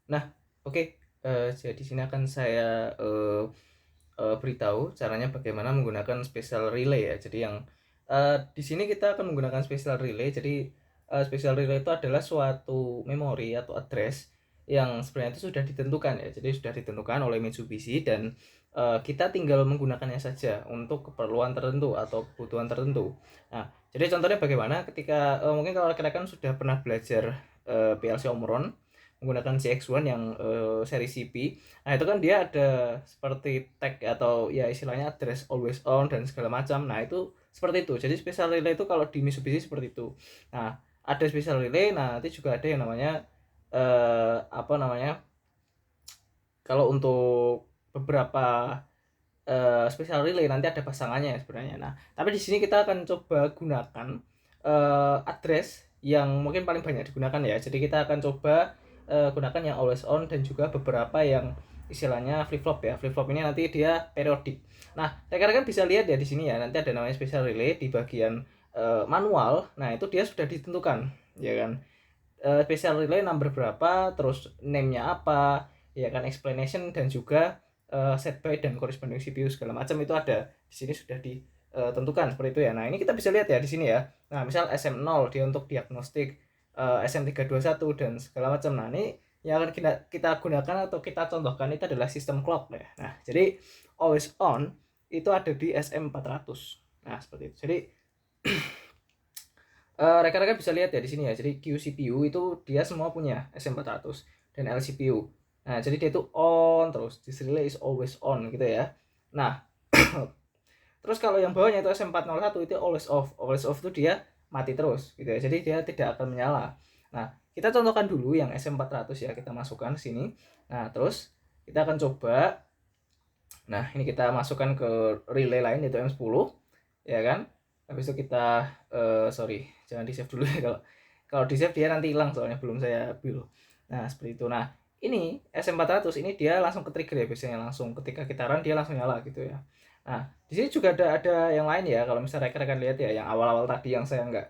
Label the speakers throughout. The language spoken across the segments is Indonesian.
Speaker 1: Nah, oke, jadi di sini akan saya beritahu caranya bagaimana menggunakan special relay ya. Jadi yang di sini kita akan menggunakan special relay. Jadi special relay itu adalah suatu memori atau address yang sebenarnya itu sudah ditentukan ya. Jadi sudah ditentukan oleh Mitsubishi dan kita tinggal menggunakannya saja untuk keperluan tertentu atau kebutuhan tertentu. Nah, jadi contohnya bagaimana ketika mungkin kalau rekan-rekan sudah pernah belajar PLC Omron menggunakan CX1 yang seri CP. Nah, itu kan dia ada seperti tag atau ya istilahnya address always on dan segala macam. Nah, itu seperti itu. Jadi special relay itu kalau di Mitsubishi seperti itu. Nah, ada special relay, nah nanti juga ada yang namanya apa namanya? Kalau untuk beberapa special relay nanti ada pasangannya sebenarnya. Nah, tapi di sini kita akan coba gunakan address yang mungkin paling banyak digunakan ya. Jadi kita akan coba gunakan yang always on dan juga beberapa yang istilahnya flip flop ya. Flip flop ini nanti dia periodik. Nah, rekan-rekan bisa lihat ya di sini ya. Nanti ada namanya special relay di bagian manual. Nah, itu dia sudah ditentukan, ya kan. Special relay number berapa, terus name-nya apa, ya kan, explanation dan juga set by dan corresponding CPU segala macam itu ada di sini sudah ditentukan seperti itu ya. Nah, ini kita bisa lihat ya di sini ya. Nah, misal SM0 dia untuk diagnostik, SM321 dan segala macam. Nah, ini yang akan kita gunakan atau kita contohkan itu adalah sistem clock ya. Nah, jadi always on itu ada di SM400. Nah, seperti itu. Jadi rekan-rekan bisa lihat ya di sini ya. Jadi QCPU itu dia semua punya SM400 dan LCPU. Nah, jadi dia itu on terus, this relay is always on gitu ya. Nah, terus kalau yang bawahnya itu SM401 itu always off. Always off itu dia mati terus gitu ya. Jadi dia tidak akan menyala. Nah, kita contohkan dulu yang SM400 ya, kita masukkan sini. Nah, terus kita akan coba. Nah, ini kita masukkan ke relay lain yaitu M10 ya kan. Habis itu kita sorry, jangan di save dulu ya, kalau kalau di save dia nanti hilang soalnya belum saya build. Nah, seperti itu. Nah, ini SM400 ini dia langsung ke trigger ya, biasanya langsung ketika kita run dia langsung nyala gitu ya. Nah, di sini juga ada yang lain ya, kalau misalnya rekan-rekan lihat ya yang awal-awal tadi yang saya nggak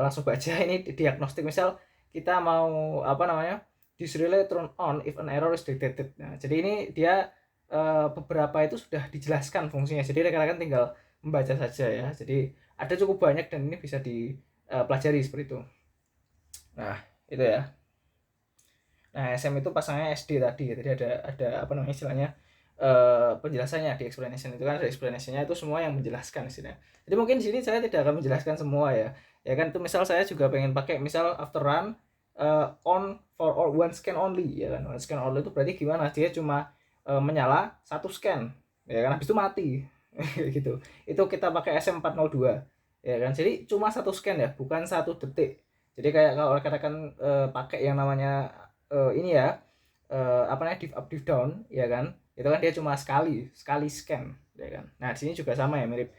Speaker 1: langsung baca ini diagnostik, misal kita mau apa namanya, this relay turn on if an error is detected. Nah, jadi ini dia beberapa itu sudah dijelaskan fungsinya. Jadi rekan-rekan tinggal membaca saja ya. Jadi ada cukup banyak dan ini bisa dipelajari seperti itu. Nah, itu ya. Nah, SM itu pasangnya SD tadi. Jadi ada apa namanya istilahnya penjelasannya di explanation itu kan ada explanationnya itu semua yang menjelaskan istilahnya. Jadi mungkin di sini saya tidak akan menjelaskan semua ya. Ya kan itu misal saya juga pengen pakai misal after run on for all one scan only ya kan. One scan only itu berarti gimana? Dia cuma menyala satu scan ya kan habis itu mati gitu. Itu kita pakai SM402 ya kan. Jadi cuma satu scan ya, bukan satu detik. Jadi kayak kalau rekan-rekan pakai yang namanya ini ya apa namanya div up div down ya kan, itu kan dia cuma sekali sekali scan ya kan. Nah di sini juga sama ya, mirip.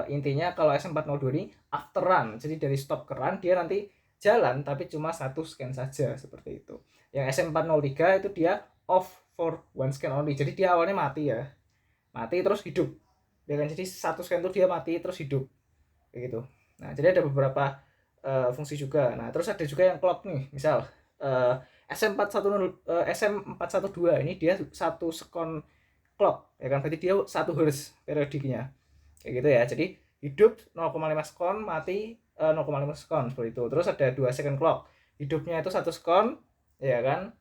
Speaker 1: Intinya kalau SM402 ini after run, jadi dari stop ke run dia nanti jalan tapi cuma satu scan saja seperti itu. Yang SM403 itu dia off for one scan only, jadi dia awalnya mati ya, mati terus hidup ya kan. Jadi satu scan itu dia mati terus hidup kayak gitu. Nah jadi ada beberapa fungsi juga. Nah terus ada juga yang clock nih, misal SM412 ini dia satu sekon clock ya kan, berarti dia 1 Hz periodiknya kayak gitu ya. Jadi hidup 0,5 sekon, mati 0,5 sekon seperti itu. Terus ada 2 second clock, hidupnya itu 1 sekon ya kan,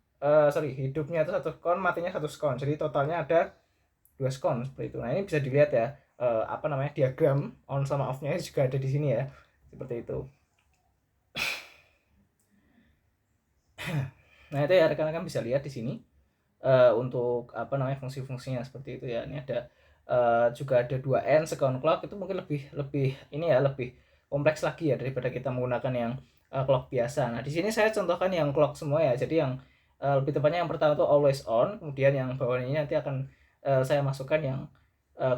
Speaker 1: sorry, hidupnya itu 1 sekon, matinya 1 sekon, jadi totalnya ada 2 sekon seperti itu. Nah ini bisa dilihat ya apa namanya diagram on sama off nya juga ada di sini ya seperti itu. Nah itu ya rekan-rekan bisa lihat di sini untuk apa namanya fungsi-fungsinya seperti itu ya. Ini ada juga ada 2N second clock, itu mungkin lebih lebih ini ya, lebih kompleks lagi ya daripada kita menggunakan yang clock biasa. Nah di sini saya contohkan yang clock semua ya. Jadi yang lebih tepatnya yang pertama itu always on, kemudian yang bawah ini nanti akan saya masukkan yang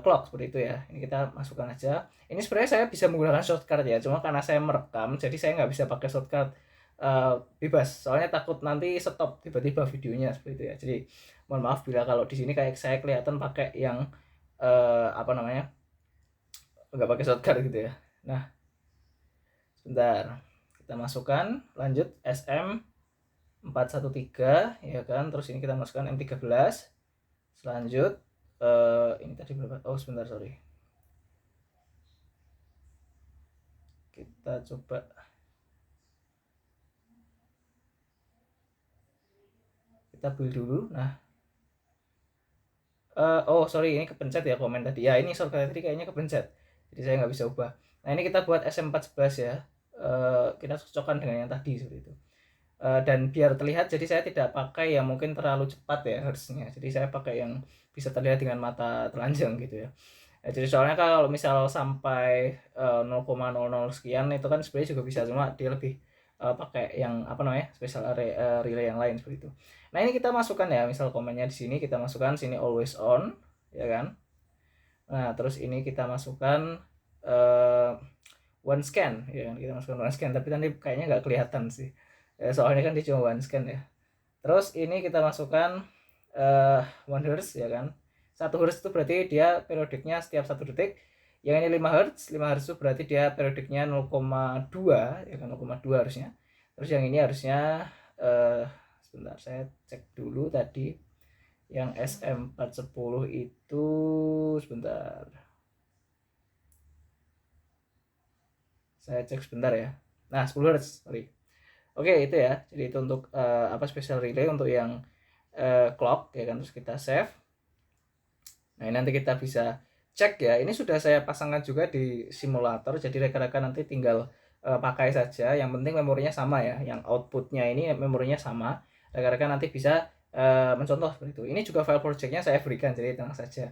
Speaker 1: clock seperti itu ya. Ini kita masukkan aja. Ini sebenarnya saya bisa menggunakan shortcut ya, cuma karena saya merekam jadi saya nggak bisa pakai shortcut bebas, soalnya takut nanti stop tiba-tiba videonya seperti itu ya. Jadi mohon maaf bila kalau di sini kayak saya kelihatan pakai yang apa namanya nggak pakai shortcut gitu ya. Nah sebentar, kita masukkan lanjut SM 413 ya kan, terus ini kita masukkan M13. Selanjut ini tadi berapa? Oh sebentar, sorry, kita coba kita build dulu. Nah oh sorry, ini kepencet ya komen tadi ya, ini shortcut tadi kayaknya kepencet, jadi saya nggak bisa ubah. Nah ini kita buat SM411 ya, kita cocokkan dengan yang tadi seperti itu. Dan biar terlihat, jadi saya tidak pakai yang mungkin terlalu cepat ya harusnya, jadi saya pakai yang bisa terlihat dengan mata telanjang gitu ya. Jadi soalnya kalau misal sampai 0,00 sekian itu kan sebenarnya juga bisa, cuma dia lebih pakai yang apa namanya special relay yang lain seperti itu. Nah ini kita masukkan ya, misal komennya di sini kita masukkan sini always on ya kan. Nah terus ini kita masukkan one scan ya kan, kita masukkan one scan, tapi nanti kayaknya nggak kelihatan sih soalnya kan dia cuma one scan ya. Terus ini kita masukkan 1 Hz ya kan. 1 Hz itu berarti dia periodiknya setiap 1 detik. Yang ini 5 Hz, 5 Hz itu berarti dia periodiknya 0,2 ya kan, 0,2 harusnya. Terus yang ini harusnya sebentar saya cek dulu tadi. Yang SM410 itu sebentar. Saya cek sebentar ya. Nah, 10 Hz, sorry. Oke, itu ya. Jadi itu untuk apa special relay untuk yang clock ya kan, terus kita save. Nah, ini nanti kita bisa cek ya. Ini sudah saya pasangkan juga di simulator, jadi rekan-rekan nanti tinggal pakai saja. Yang penting memorinya sama ya. Yang outputnya ini memorinya sama. Rekan-rekan nanti bisa mencontoh seperti itu. Ini juga file projectnya saya berikan, jadi tenang saja.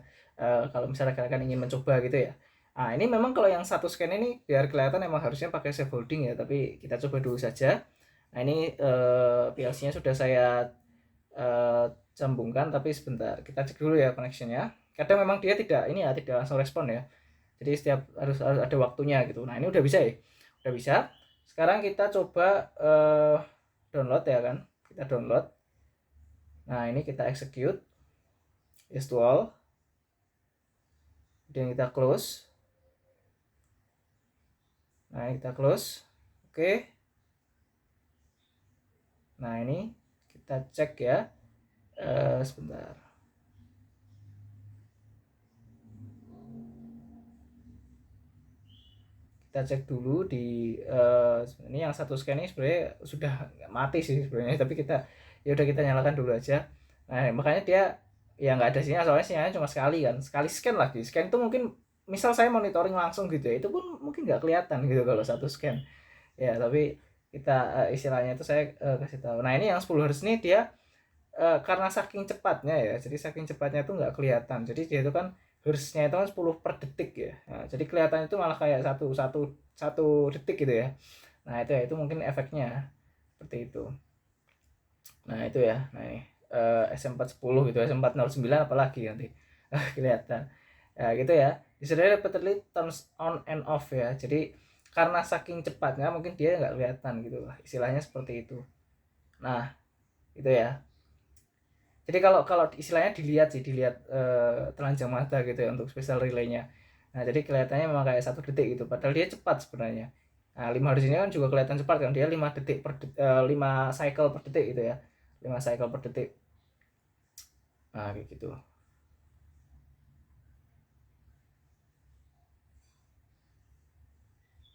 Speaker 1: Kalau misalnya rekan-rekan ingin mencoba gitu ya. Nah, ini memang kalau yang satu scan ini biar kelihatan emang harusnya pakai save holding ya, tapi kita coba dulu saja. Nah, ini PLC-nya sudah saya sambungkan, tapi sebentar kita cek dulu ya connectionnya. Kadang memang dia tidak ini ya, tidak langsung respon ya, jadi setiap harus ada waktunya gitu. Nah ini udah bisa ya, udah bisa. Sekarang kita coba download ya kan, kita download. Nah ini kita execute yes to all, dan kita close. Nah kita close, oke. Nah ini kita cek ya, sebentar. Kita cek dulu di ini yang satu scan ini sebenarnya sudah mati sih sebenarnya, tapi kita ya udah kita nyalakan dulu aja. Nah makanya dia ya nggak ada sinyal, soalnya sinyalnya cuma sekali kan, sekali scan. Lagi scan itu mungkin misal saya monitoring langsung gitu ya, itu pun mungkin nggak kelihatan gitu kalau satu scan ya. Tapi kita istilahnya itu saya kasih tahu. Nah ini yang 10 Hz ini dia karena saking cepatnya ya, jadi saking cepatnya itu nggak kelihatan, jadi dia itu kan hertznya itu kan 10 per detik ya. Nah, jadi kelihatannya itu malah kayak satu detik gitu ya. Nah itu ya, itu mungkin efeknya seperti itu. Nah itu ya, nah ini SM410 gitu, SM409 apalagi nanti kelihatan ya gitu ya. Disini repeatedly turns on and off ya, jadi karena saking cepatnya mungkin dia nggak kelihatan gitu lah, istilahnya seperti itu. Nah itu ya, jadi kalau kalau istilahnya dilihat sih, dilihat telanjang mata gitu ya untuk special relay-nya. Nah jadi kelihatannya memang kayak 1 detik gitu, padahal dia cepat sebenarnya. Nah 5 Hz ini kan juga kelihatan cepat kan, dia 5 detik per 5 cycle per detik gitu ya, 5 cycle per detik. Nah kayak gitu.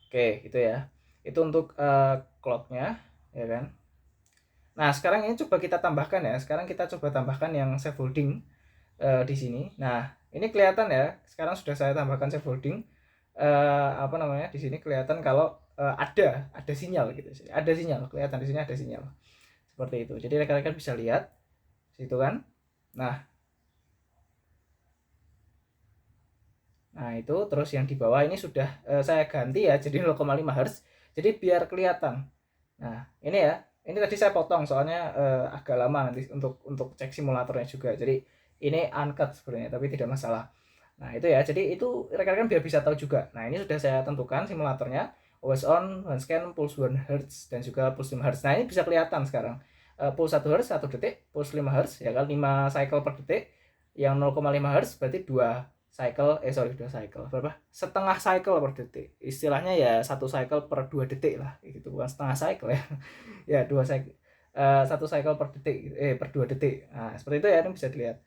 Speaker 1: Oke itu ya, itu untuk clocknya ya kan. Nah sekarang ini coba kita tambahkan ya, sekarang kita coba tambahkan yang save holding di sini. Nah ini kelihatan ya, sekarang sudah saya tambahkan save holding. Apa namanya, di sini kelihatan kalau ada sinyal gitu, ada sinyal, kelihatan di sini ada sinyal seperti itu. Jadi rekan-rekan bisa lihat situ kan. Nah itu terus yang di bawah ini sudah saya ganti ya jadi 0,5 Hz, jadi biar kelihatan. Nah ini ya, ini tadi saya potong soalnya agak lama nanti untuk cek simulatornya juga, jadi ini uncut sebenarnya tapi tidak masalah. Nah itu ya, jadi itu rekan-rekan biar bisa tahu juga. Nah ini sudah saya tentukan simulatornya, always on, one scan, pulse 1 Hz dan juga pulse 5 Hz. Nah ini bisa kelihatan sekarang pulse 1 Hz 1 detik, pulse 5 Hz ya kan, 5 cycle per detik. Yang 0,5 Hz berarti 2 cycle, 2 cycle, berapa? Setengah cycle per detik. Istilahnya ya 1 cycle per 2 detik lah gitu, bukan setengah cycle ya. Ya 2 cycle, 1 cycle per detik, per 2 detik. Nah, seperti itu ya, ini bisa dilihat.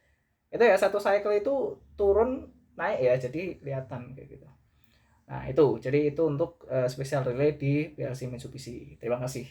Speaker 1: Itu ya, 1 cycle itu turun naik ya, jadi kelihatan kayak gitu. Nah, itu. Jadi itu untuk spesial relay di PLC Mitsubishi. Terima kasih.